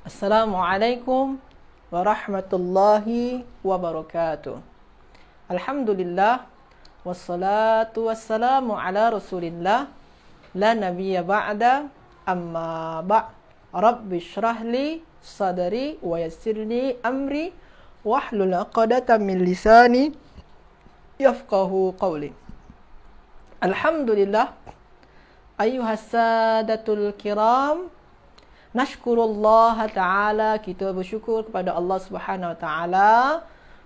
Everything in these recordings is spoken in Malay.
Assalamualaikum warahmatullahi wabarakatuh. Alhamdulillah, wassalatu wassalamu ala rasulillah, la nabiyya ba'da, amma ba'. Rabbi shrah li sadri wa yassir li amri wahlul 'uqdatam min lisani yafqahu qawli. Alhamdulillah, ayyuhas sadatul kiram, nashkurullah ta'ala, kita bersyukur kepada Allah Subhanahu wa ta'ala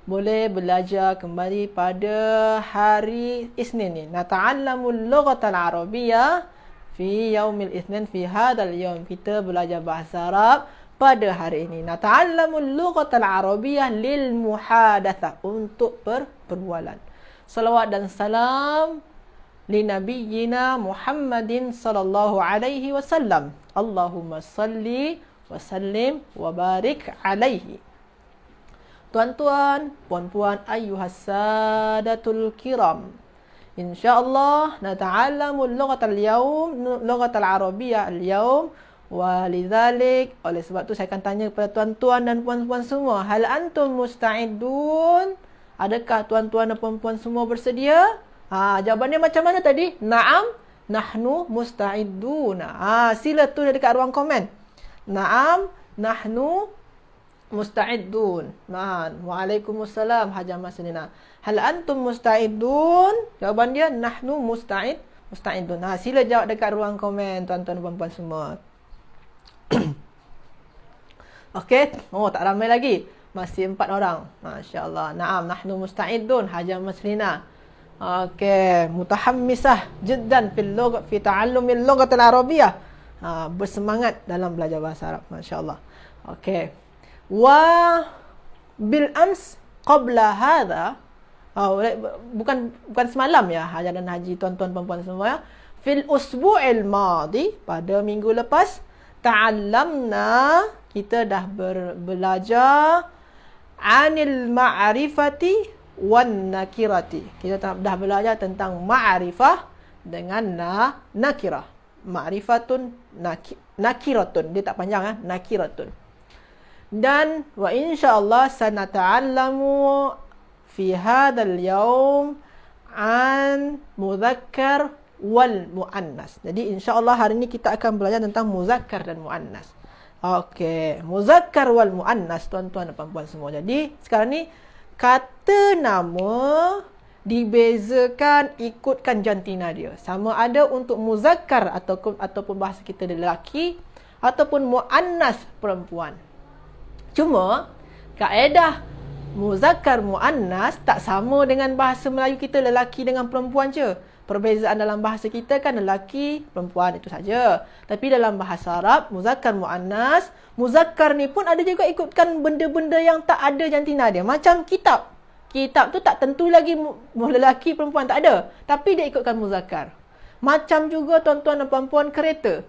boleh belajar kembali pada hari Isnin ni. Nata'allamul lughatal arabiyyah fi yaumil Isnin, fi hadzal yaum. Kita belajar bahasa Arab pada hari ini. Nata'allamul lughatal arabiyyah lil muhadatsah, untuk perbualan. Salawat dan salam li nabiyyina Muhammadin sallallahu alaihi wasallam. Allahumma salli wa sallim wa barik alaihi. Tuan-tuan, puan-puan, ayyuhas sadatul kiram, insyaallah nata'allamul lughatal yaum, lughatal arabiyyah al-yaum. Walidzalik, oleh sebab tu saya akan tanya kepada tuan-tuan dan puan-puan semua, hal antum musta'idun? Adakah tuan-tuan dan puan-puan semua bersedia? Jawapannya macam mana tadi? Naam, nahnu musta'iduna. Sila tulis dekat ruang komen. Naam, nahnu musta'idun. Waalaikumsalam Hajah Maslina. Hal antum musta'idun? Jawapan dia nahnu musta'idun. Sila jawab dekat ruang komen tuan-tuan dan puan-puan semua. Okey, tak ramai lagi. Masih 4 orang. Masya-Allah. Naam, nahnu musta'idun Hajah Maslina. Okey, mutahammisah jiddan fi ta'allumil lughatil arabiyyah. Bersemangat dalam belajar bahasa Arab, masya-Allah. Okey. Wa bil ams qabla hadha, bukan semalam ya, Hajah dan Haji, tuan-tuan puan-puan semua ya. Fil usbu'il madi, pada minggu lepas, ta'allamna, kita dah belajar anil ma'rifati wan nakirati. Kita dah belajar tentang ma'rifah dengan nakirah. Ma'rifatun nakiratun. Dia tak panjang, nakiratun. Dan wa insyaallah sanata'allamu fi hadzal yaum an mudzakkar wal muannas. Jadi insyaallah hari ini kita akan belajar tentang muzakkar dan muannas. Okey, muzakkar wal muannas, tuan-tuan dan puan-puan semua. Jadi sekarang ni kata nama dibezakan ikutkan jantina dia. Sama ada untuk muzakkar ataupun bahasa kita lelaki, ataupun muannas perempuan. Cuma kaedah muzakkar muannas tak sama dengan bahasa Melayu kita lelaki dengan perempuan je. Perbezaan dalam bahasa kita kan lelaki, perempuan, itu saja. Tapi dalam bahasa Arab, muzakkar muannas, muzakkar ni pun ada juga ikutkan benda-benda yang tak ada jantina dia. Macam kitab. Kitab tu tak tentu lagi lelaki, perempuan, tak ada. Tapi dia ikutkan muzakkar. Macam juga tuan-tuan dan puan-puan, kereta.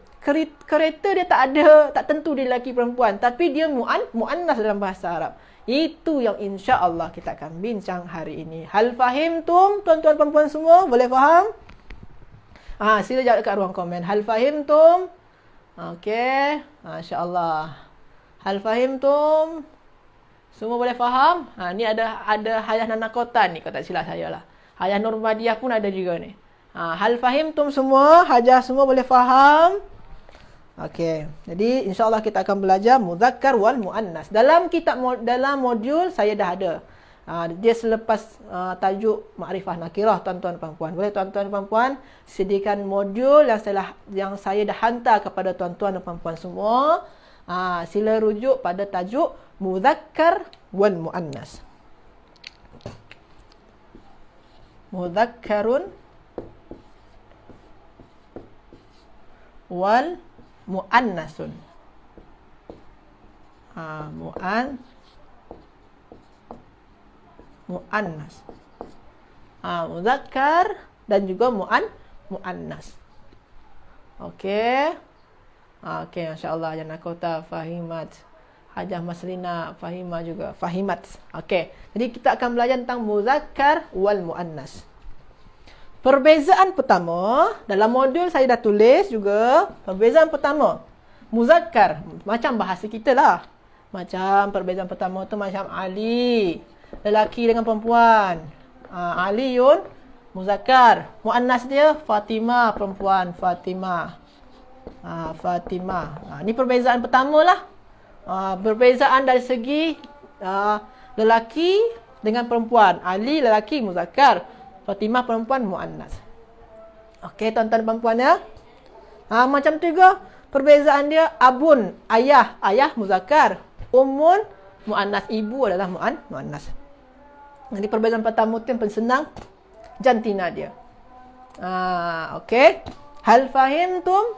Kereta dia tak tentu dia lelaki, perempuan. Tapi dia muannas dalam bahasa Arab. Itu yang insya-Allah kita akan bincang hari ini. Hal fahimtum, tuan-tuan puan-puan semua? Boleh faham? Sila jawab dekat ruang komen. Hal fahimtum? Okey, masya-Allah. Hal fahimtum? Semua boleh faham? Ni ada Hayah Nana Kota ni, kalau tak silap saya lah. Hayah Nurmadiah pun ada juga ni. Hal fahimtum semua? Hajah semua boleh faham? Okey, jadi insya-Allah kita akan belajar muzakkar wal muannas. Dalam modul saya dah ada. Dia selepas tajuk makrifah nakirah, tuan-tuan dan puan-puan. Boleh tuan-tuan dan puan-puan sediakan modul yang saya dah hantar kepada tuan-tuan dan puan-puan semua. Sila rujuk pada tajuk muzakkar wal muannas. Muzakkarun wal muannasun. Muannas. Muzakkar dan juga muannas. Okey. Okey, masya-Allah. Jannah Kota fahimat. Hajah Maslina fahimah juga. Fahimat. Okey. Jadi kita akan belajar tentang muzakkar wal muannas. Perbezaan pertama, dalam modul saya dah tulis juga. Perbezaan pertama, muzakkar. Macam bahasa kita lah. Macam perbezaan pertama tu macam Ali, lelaki dengan perempuan. Aliun muzakkar. Muannas dia Fatimah, perempuan, Fatimah. Fatimah. Ni perbezaan pertama lah. Perbezaan dari segi lelaki dengan perempuan. Ali lelaki muzakkar, Fatimah perempuan muannas. Okey, tuan-tuan dan puan ya. Macam tu juga perbezaan dia abun, ayah, ayah muzakkar, ummun muannas, ibu adalah muannas. Jadi perbezaan pertama tu yang paling senang, jantina dia. Okey. Hal fahimtum?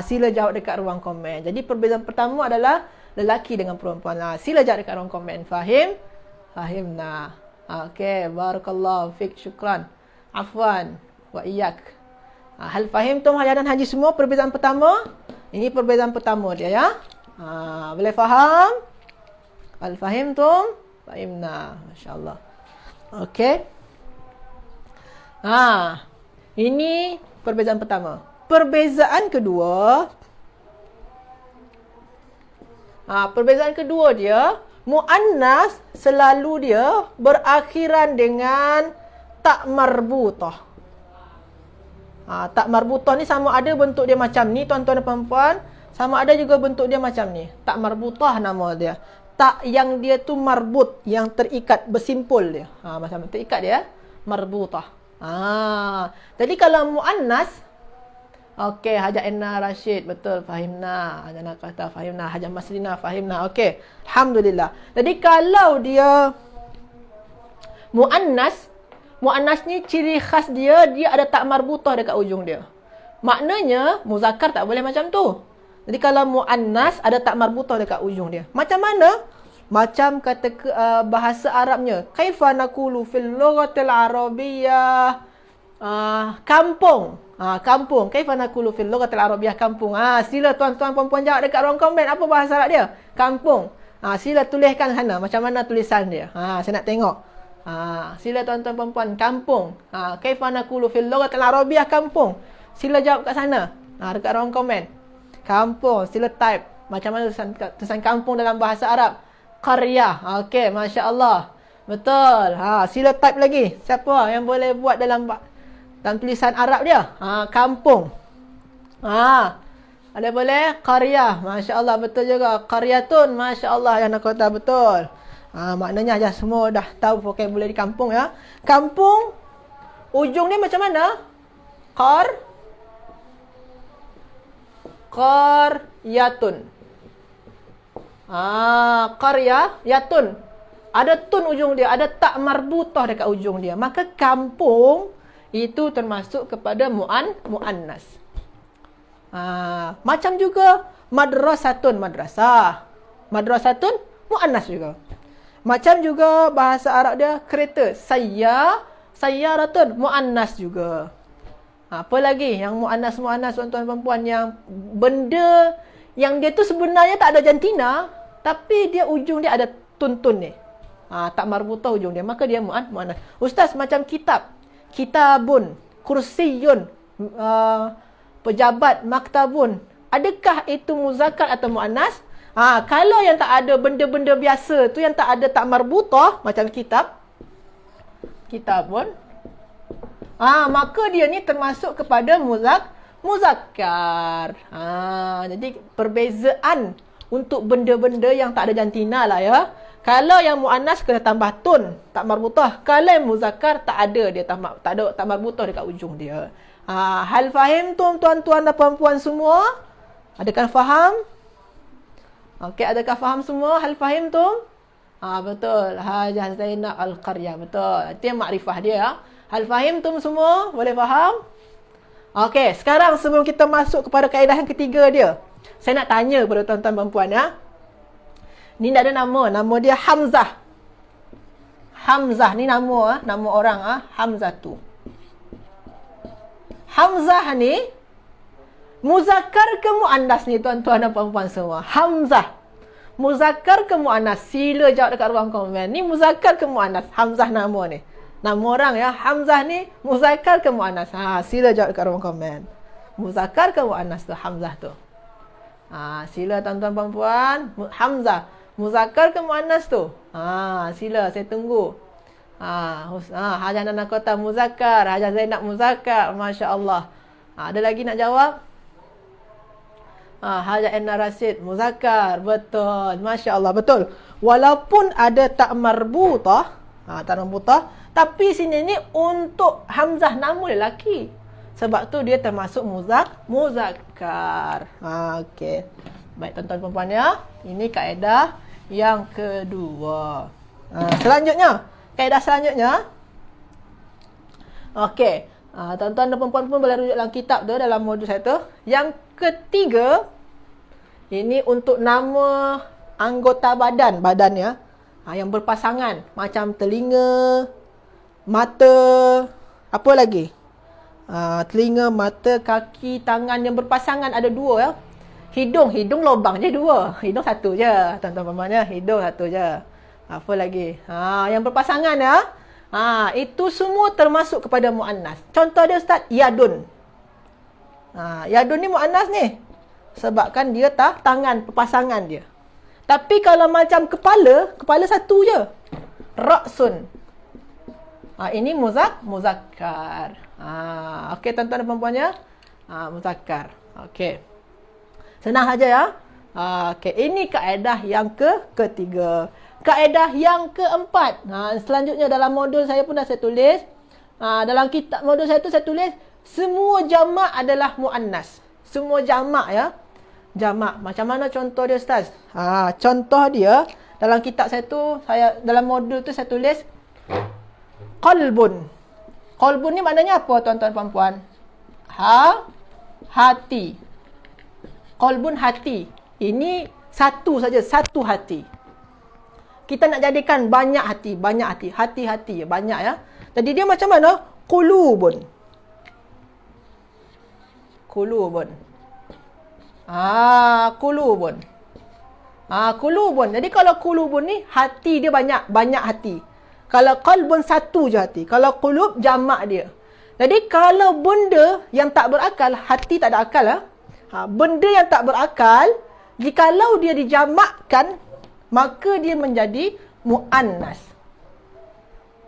Sila jawab dekat ruang komen. Jadi perbezaan pertama adalah lelaki dengan perempuan. Sila jawab dekat ruang komen. Fahim? Fahimna. Okey, barakallahu fik, syukran. Afwan wa iyyak. Hal fahimtum hajaran haji semua perbezaan pertama? Ini perbezaan pertama dia ya. Boleh faham? Hal fahimtum? Fahimna. Masya-Allah. Okey. Ini perbezaan pertama. Perbezaan kedua. Perbezaan kedua dia, muannas selalu dia berakhiran dengan tak marbutah. Tak marbutah ni sama ada bentuk dia macam ni tuan-tuan dan puan-puan, sama ada juga bentuk dia macam ni. Tak marbutah nama dia. Tak yang dia tu marbut, yang terikat, bersimpul dia. Macam terikat dia, marbutah. Jadi kalau muannas, okey, Hajah Enna Rashid, betul, fahimna. Hajah Nakata, fahimna. Hajah Maslina, fahimna. Okey, alhamdulillah. Jadi kalau dia muannas, muannas ni ciri khas dia, dia ada tak marbutah dekat ujung dia. Maknanya muzakkar tak boleh macam tu. Jadi kalau muannas ada tak marbutah dekat ujung dia. Macam mana? Macam kata bahasa Arabnya, kaifa naqulu fil lughatil arabiyyah, kampung. Kampung. Kaifa naqulu fil lughatil arabiyyah, kampung. Sila tuan-tuan puan-puan jawab dekat ruang komen apa bahasa Arab dia? Kampung. Sila tuliskan sana macam mana tulisan dia. Saya nak tengok. Sila tuan-tuan puan-puan, kampung. Kaifa naqulu fil lughatil arabiyyah, kampung. Sila jawab kat sana. Dekat ruang komen. Kampung, sila type macam mana tulisan kampung dalam bahasa Arab. Qaryah. Okey, masya-Allah. Betul. Sila type lagi. Siapa yang boleh buat dalam tulisan Arab dia? Kampung. Ada boleh? Qaryah. Masya-Allah, betul juga. Qaryatun, masya-Allah, yang nak kata betul. Maknanya aja semua dah tahu vocabulary di kampung ya. Kampung ujung dia macam mana? Qaryatun. Qaryatun. Ada tun ujung dia, ada tak marbutah dekat ujung dia. Maka kampung itu termasuk kepada muannas. Macam juga madrasatun, madrasah. Madrasatun muannas juga. Macam juga bahasa Arab dia kereta, sayyaratun muannas juga. Apa lagi yang muannas tuan-tuan dan puan, yang benda yang dia tu sebenarnya tak ada jantina tapi dia ujung dia ada tuntun ni. Tak marbutah ujung dia, maka dia muannas. Ustaz, macam kitabun, kursiyun, pejabat, maktabun, adakah itu muzakkar atau muannas? Kalau yang tak ada benda-benda biasa tu, yang tak ada tak marbutah macam kitabun, maka dia ni termasuk kepada muzakkar. Jadi perbezaan untuk benda-benda yang tak ada jantina lah ya. Kalau yang muannas kena tambah tun, tak marbutah. Kalau yang muzakkar tak ada, dia tak ada tak marbutah dekat ujung dia. Hal fahim tuan-tuan dan puan-puan semua? Adakah faham? Okey, adakah faham semua? Hal fahim tu? Betul. Hajah Zainab Al-Qaryah, betul. Itu yang makrifah dia ya. Hal fahim tu semua? Boleh faham? Okey, sekarang sebelum kita masuk kepada kaedah yang ketiga dia, saya nak tanya kepada tuan-tuan dan puan ya. Ni tak ada nama dia Hamzah. Hamzah ni nama orang Hamzah tu. Hamzah ni muzakkar ke muannas ni tuan-tuan dan puan-puan semua? Hamzah muzakkar ke muannas? Sila jawab dekat ruang komen. Ni muzakkar ke muannas? Hamzah nama ni. Nama orang ya, Hamzah ni muzakkar ke muannas? Sila jawab dekat ruang komen. Muzakkar ke muannas tu Hamzah tu? Sila tuan-tuan puan-puan. Hamzah. Muzakkar ke muannas tu? Sila saya tunggu. Hajah Nana Kota muzakkar, Hajah Zainab muzakkar. Masya-Allah. Ada lagi nak jawab? Hajah Enna Rasid muzakkar. Betul. Masya-Allah, betul. Walaupun ada tak marbutah, tak marbutah, tapi sini ni untuk hamzah nama lelaki. Sebab tu dia termasuk muzakkar. Okey. Baik tuan-tuan dan puan ya. Ini kaedah yang kedua. Selanjutnya, kaedah selanjutnya. Okey. Tuan-tuan dan puan-puan pun boleh rujuk dalam kitab tu, dalam modul saya tu. Yang ketiga, ini untuk nama anggota badan ya. Yang berpasangan. Macam telinga, mata, apa lagi? Telinga, mata, kaki, tangan yang berpasangan ada dua ya. Hidung lubang je dua. Hidung satu je. Tuan-tuan puan-puan ya, hidung satu je. Apa lagi? Yang berpasangan ya. Itu semua termasuk kepada muannas. Contoh dia Ustaz, yadun. Yadun ni muannas ni. Sebabkan dia tangan, pasangan dia. Tapi kalau macam kepala satu je. Ra'sun. Ini muzakkar. Okey tuan-tuan dan puan-puan ya. Muzakkar. Okey. Senang saja ya. Okey, ini kaedah yang ketiga. Kaedah yang keempat. Selanjutnya dalam modul saya pun dah saya tulis. Dalam kitab modul saya tu saya tulis semua jamak adalah muannas. Semua jamak ya. Jamak. Macam mana contoh dia Ustaz? Contoh dia dalam kitab saya tu, dalam modul tu saya tulis qalbun. Qalbun ni maknanya apa tuan-tuan puan-puan? Hati. Qalbun hati. Ini satu saja, satu hati. Kita nak jadikan banyak hati. Hati-hati, banyak ya. Jadi dia macam mana? Qulubun. Qulubun. Jadi kalau qulubun ni hati dia banyak hati. Kalau qalbun satu je hati. Kalau qulub jamak dia. Jadi kalau benda yang tak berakal, hati tak ada akal lah. Benda yang tak berakal, jikalau dia dijamakkan, maka dia menjadi muannas.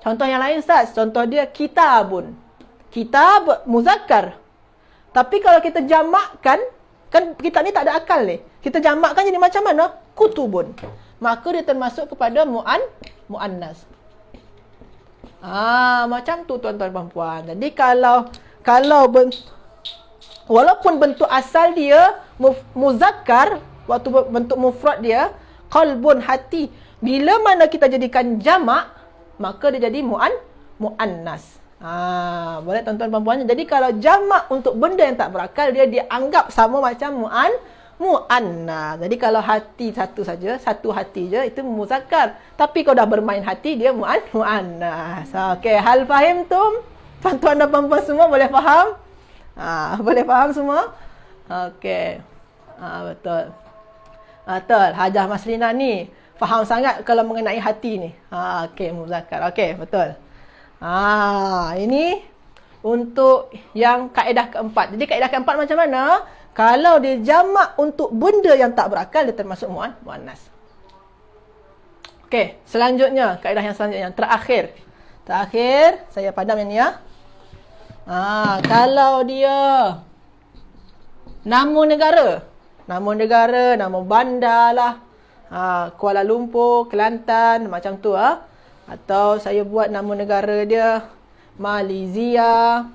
Contoh yang lain Ustaz, contoh dia kitabun. Kitab muzakkar. Tapi kalau kita jamakkan, kan kitab ni tak ada akal ni. Kita jamakkan jadi macam mana? Kutubun. Maka dia termasuk kepada muannas. Macam tu tuan-tuan dan puan. Jadi kalau walaupun bentuk asal dia muzakkar, waktu bentuk mufrad dia qalbun hati, bila mana kita jadikan jamak, maka dia jadi muannas. Boleh tuan-tuan dan puan. Jadi kalau jamak untuk benda yang tak berakal, dia dianggap sama macam muannas. Jadi kalau hati satu saja, satu hati je, itu muzakkar. Tapi kalau dah bermain hati, dia muannas. Okey, hal fahim tum? Tuan-tuan dan puan-puan semua boleh faham? Boleh faham semua? Okey. Betul. Betul. Hajah Maslina ni faham sangat kalau mengenai hati ni. Okey, muzakkar. Okey, betul. Ini untuk yang kaedah keempat. Jadi kaedah keempat macam mana? Kalau dia jamak untuk benda yang tak berakal, dia termasuk muannas. Okey, selanjutnya kaedah yang selanjutnya, yang terakhir saya padam yang ni ya. Kalau dia nama negara, nama bandar lah, Kuala Lumpur, Kelantan, macam tu Atau saya buat nama negara dia Malaysia,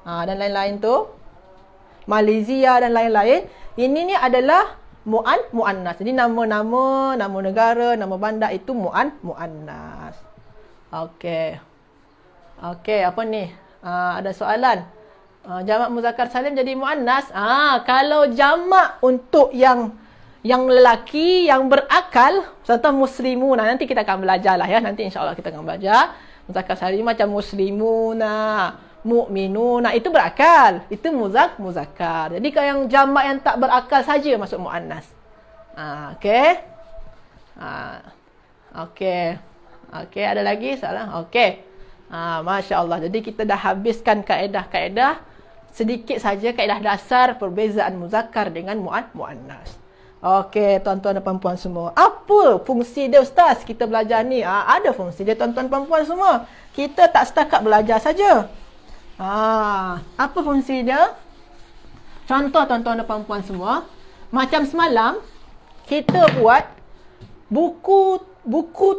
dan lain-lain tu. Malaysia dan lain-lain. Ini ni adalah muannas. Jadi nama negara, nama bandar itu muannas. Okey. Okey, apa ni? Ada soalan. Jamak muzakkar salim jadi muannas. Kalau jamak untuk yang lelaki yang berakal, contoh muslimuna, nanti kita akan belajar lah ya. Nanti insya-Allah kita akan belajar. Muzakkar salim macam muslimuna, mu'minuna, itu berakal. Itu muzakkar. Jadi kalau yang jamak yang tak berakal saja masuk muannas. Okey. Okey. Okey, ada lagi soalan? Okey. Masya-Allah. Jadi kita dah habiskan kaedah-kaedah sedikit saja kaedah dasar perbezaan muzakkar dengan muannas. Okey, tuan-tuan dan puan-puan semua. Apa fungsi dia Ustaz? Kita belajar ni. Ada fungsi dia tuan-tuan dan puan-puan semua. Kita tak setakat belajar saja. Apa fungsi dia? Contoh tuan-tuan dan puan-puan semua. Macam semalam, kita buat buku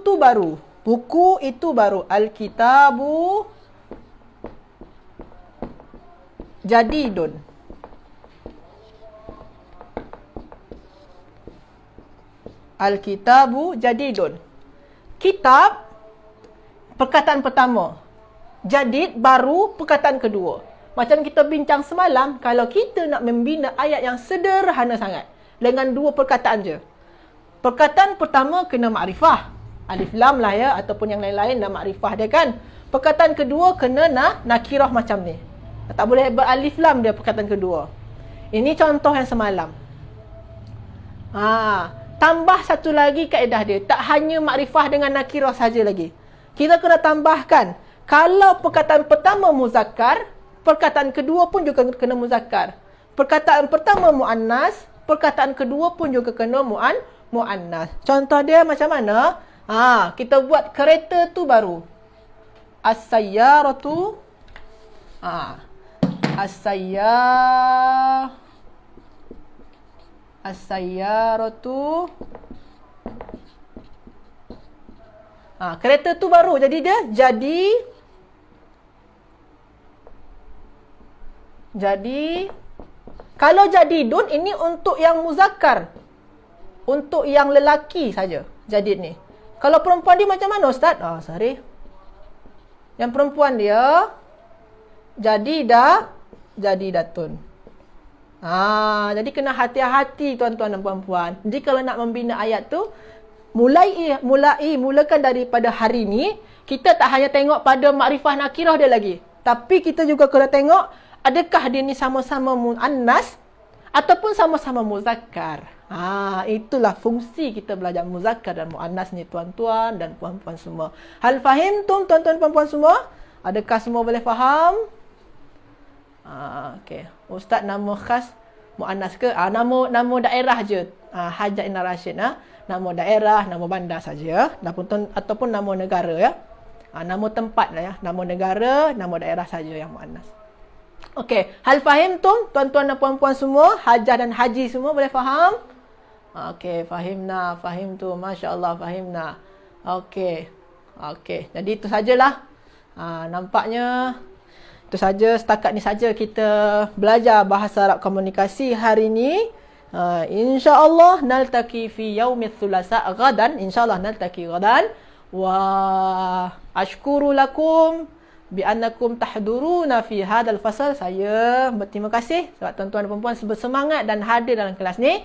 tu baru. Buku itu baru. Al-Kitabu Jadidun. Al-Kitabu Jadidun. Kitab, perkataan pertama. Jadid, baru, perkataan kedua. Macam kita bincang semalam, kalau kita nak membina ayat yang sederhana sangat, dengan dua perkataan je. Perkataan pertama kena makrifah. Alif lam lah ya, ataupun yang lain-lain dah makrifah dia kan. Perkataan kedua kena nakirah macam ni. Tak boleh beralif lam dia perkataan kedua. Ini contoh yang semalam. Tambah satu lagi kaedah dia. Tak hanya makrifah dengan nakirah saja lagi. Kita kena tambahkan. Kalau perkataan pertama muzakkar, perkataan kedua pun juga kena muzakkar. Perkataan pertama muannas, perkataan kedua pun juga kena muannas. Contoh dia macam mana? Kita buat kereta tu baru. As-sayyaratu. As-sayyaratu. Kereta tu baru. Jadi dia jadi kalau jadidun ini untuk yang muzakkar. Untuk yang lelaki saja jadid ni. Kalau perempuan dia macam mana Ustaz? Sorry. Yang perempuan dia jadidatun. Jadi kena hati-hati tuan-tuan dan puan-puan. Jadi kalau nak membina ayat tu, mulakan daripada hari ni, kita tak hanya tengok pada makrifah nakirah dia lagi. Tapi kita juga kena tengok, adakah dia ni sama-sama muannas ataupun sama-sama muzakkar. Itulah fungsi kita belajar muzakkar dan muannas ni tuan-tuan dan puan-puan semua. Hal fahimtum tuan-tuan dan puan-puan semua? Adakah semua boleh faham? Okey. Ustaz nama khas muannas ke? Nama daerah je. Hajat Inna Rashid. Nama daerah, nama bandar saja. Ataupun nama negara ya. Nama tempat lah ya. Nama negara, nama daerah saja yang muannas. Okey. Hal fahimtum tuan-tuan dan puan-puan semua? Hajah dan haji semua boleh faham? Okey, fahimna, fahimtu, masya-Allah, fahimna. Okey. Jadi itu sajalah. Nampaknya itu saja, setakat ni saja kita belajar bahasa Arab komunikasi hari ini. Insya-Allah naltaqi fi yaumits thulatsa ghadan. Insya-Allah naltaqi ghadan. Wa ashkuru lakum bi annakum tahduruna fi hadzal fasal. Saya berterima kasih sebab tuan-tuan dan puan-puan bersemangat dan hadir dalam kelas ni.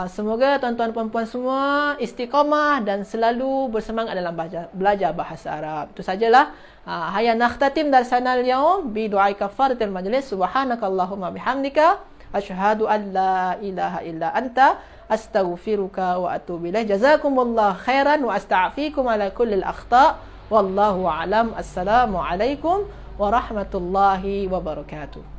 Semoga tuan-tuan dan puan-puan semua istiqamah dan selalu bersemangat dalam belajar bahasa Arab. Itu sajalah. Hayya nakhtatim darsana al-yawm bi du'ai kafaratil majlis. Subhanakallahumma bihamdika asyhadu an la ilaha illa anta astaghfiruka wa atubu ilaik. Jazakumullahu khairan wa asta'fikum ala kulli al-akhta'. Wallahu a'lam. Assalamualaikum warahmatullahi wabarakatuh.